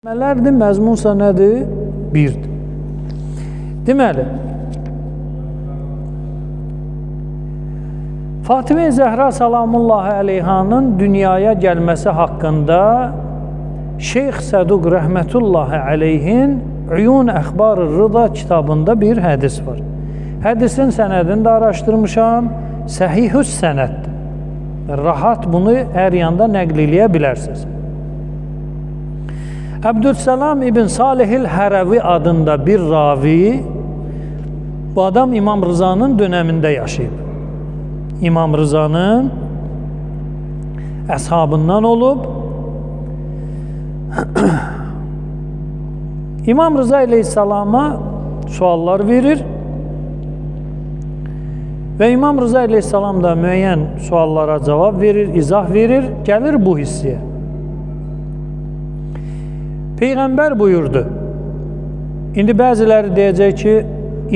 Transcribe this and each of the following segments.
Mələrdir, məzmunsa nədir? Birdir. Deməli, Fatimə Zəhra salamullahi əleyhanın dünyaya gəlməsi haqqında Şeyx Səduq rəhmətullahi əleyhin Uyun Əxbar-ı Rıda kitabında bir hədis var. Hədisin sənədini də araşdırmışam, səhihüs sənəddir. Rahat bunu hər yanda nəql eləyə bilərsiniz. Əbdüssalam ibn Salihil Hərəvi adında bir ravi, bu adam İmam Rızanın dönəmində yaşayıb. İmam Rızanın əshabından olub. İmam Rıza aleyhissalama suallar verir və İmam Rıza aleyhissalam da müəyyən suallara cavab verir, izah verir, gəlir bu hissiyə. Peyğəmbər buyurdu. İndi bəziləri deyəcək ki,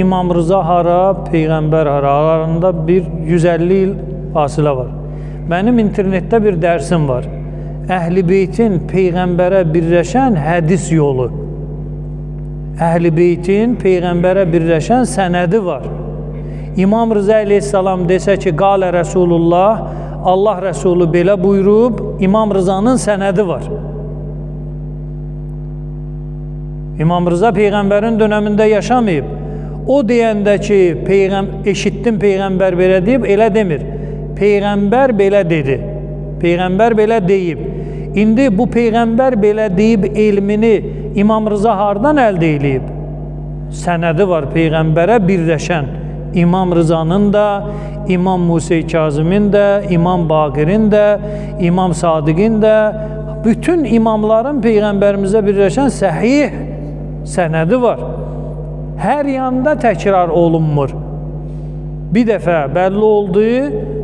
İmam Rıza hara, Peyğəmbər hara, aralarında bir 150 il fasilə var. Mənim internetdə bir dərsim var. Əhl-i Beytin Peyğəmbərə birləşən hədis yolu. Əhl-i Beytin Peyğəmbərə birləşən sənədi var. İmam Rıza aleyhissalam desə ki, qalə Rəsulullah, Allah Rəsulü belə buyurub, İmam Rızanın sənədi var. İmam Rıza Peyğəmbərin dönəmində yaşamayıb. O deyəndə ki, eşitdim Peyğəmbər belə deyib, elə demir. Peyğəmbər belə dedi. Peyğəmbər belə deyib. İndi bu Peyğəmbər belə deyib elmini İmam Rıza hardan əldə edib? Sənədi var Peyğəmbərə birləşən. İmam Rızanın da, İmam Musa Kazımın da, İmam Baqirin də, İmam Sadiqin də, bütün imamların Peyğəmbərimizə birləşən səhih sənədi var. Hər yanda təkrar olunmur. Bir dəfə bəlli oldu,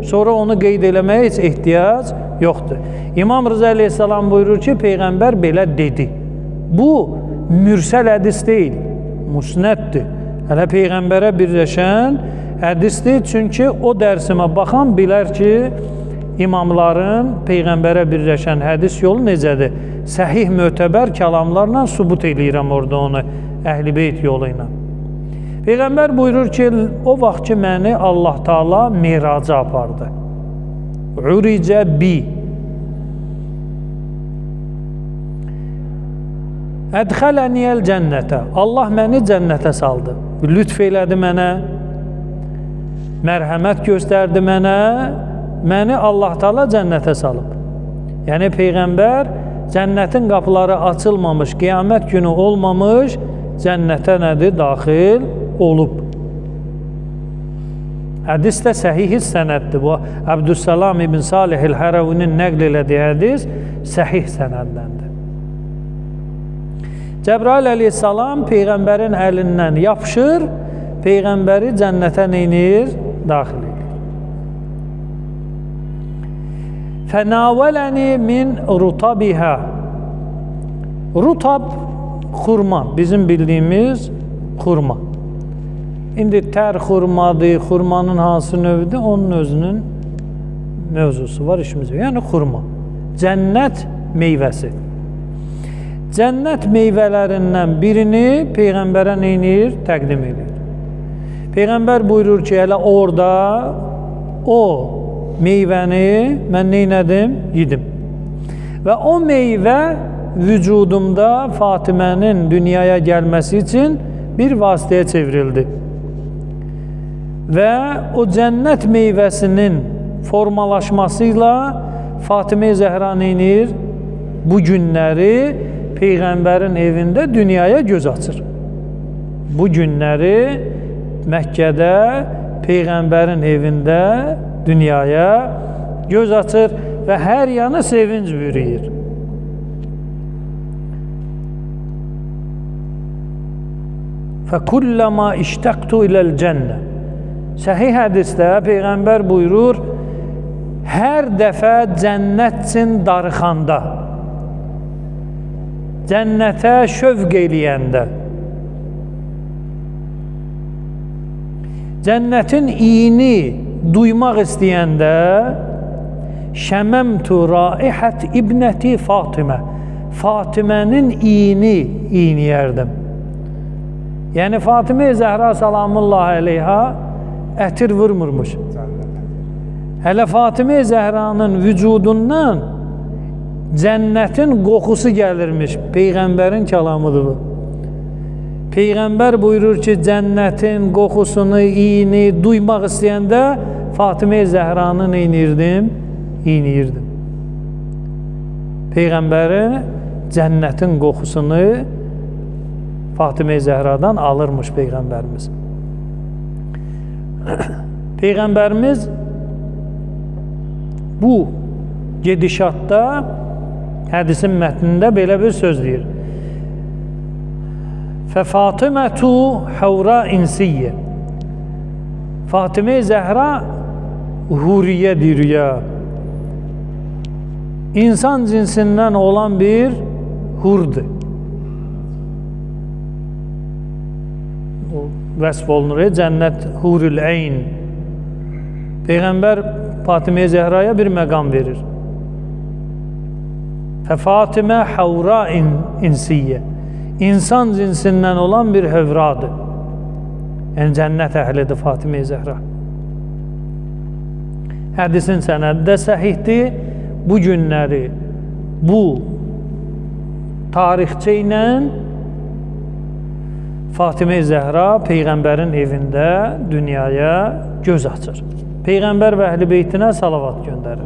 sonra onu qeyd eləməyə heç ehtiyac yoxdur. İmam Rıza aleyhissalam buyurur ki, Peyğəmbər belə dedi. Bu, mürsəl hədis deyil, musnəddir. Hələ Peyğəmbərə birləşən hədisdir. Çünki o dərsimə baxan bilər ki, imamların Peyğəmbərə birləşən hədis yolu necədir? Səhih, mötəbər kəlamlarla sübut eləyirəm orada onu, Əhl-i Beyt yolu ilə. Peyğəmbər buyurur ki, o vaxt ki, məni Allah Taala miraca apardı. Uricə bi. Ədxələniyəl cənnətə. Allah məni cənnətə saldı. Lütf elədi mənə, mərhəmət göstərdi mənə, məni Allah Taala cənnətə salıb. Yəni Peyğəmbər cənnətin qapıları açılmamış, qiyamət günü olmamış, cənnətə nədir? Daxil olub. Hədis də səhih sənəddir. Bu, Əbdüssalam ibn Salihil Hərəvinin nəql elədiyi hədis səhih sənəddəndir. Cəbrail əleyhissalam Peyğəmbərin əlindən yapışır, Peyğəmbəri cənnətə neynir? Daxil edir. Fənavələni min rutabihə. Rutab, xurma, bizim bildiyimiz xurma. İndi tər xurmadır, xurmanın hansı növüdür, onun özünün mövzusu var, işimiz var. Yəni xurma, cənnət meyvəsi. Cənnət meyvələrindən birini Peyğəmbərə neynir? Təqdim edir. Peyğəmbər buyurur ki, elə orada o meyvəni mən neynədim? Yedim. Və o meyvə vücudumda Fatimənin dünyaya gəlməsi üçün bir vasitəyə çevrildi. Və o cənnət meyvəsinin formalaşmasıyla Fatimə Zəhra neynir? Bu günləri Peyğəmbərin evində dünyaya göz açır. Bu günləri Məkkədə Peyğəmbərin evində dünyaya göz açır və hər yanı sevinc bürüyür. فَكُلَّمَا اِشْتَقْتُ اِلَى الْجَنَّةِ. Səhih hədisdə Peyğəmbər buyurur, hər dəfə cənnət üçün darıxanda, cənnətə şövq eləyəndə, cənnətin iyini duymaq istəyəndə, şəməmtu raihət ibnəti Fatimə. Fatimənin iyniyərdim. Yəni Fatimə Zəhra salamullahi aleyha ətir vurmurmuş. Hələ Fatimə Zəhranın vücudundan cənnətin qoxusu gəlirmiş. Peyğəmbərin kəlamıdır bu. Peyğəmbər buyurur ki, cənnətin qoxusunu, iyini duymaq istəyəndə Fatimə Zəhranı neynirdim? İyniyirdim. Peyğəmbərin cənnətin qoxusunu Fatimə Zəhradan alırmış Peyğəmbərimiz. Peyğəmbərimiz bu gedişatda hədisin mətnində belə bir söz deyir. Fəfatımətu həvra insiyyə. Fatimə Zəhra huriyə deyir ya. İnsan cinsindən olan bir hurdur. Vəsf olunur, cənnət hurul əyn. Peyğəmbər Fatimə Zəhraya bir məqam verir. Fatimə havra insiyyə. İnsan cinsindən olan bir hövradır. Yəni cənnət əhlidir Fatimə Zəhra. Hədisin sənədi də səhihdir. Bu günləri bu tarixçə ilə Fatimə Zəhra Peyğəmbərin evində dünyaya göz açır. Peyğəmbər və əhl-i beytinə salavat göndərir.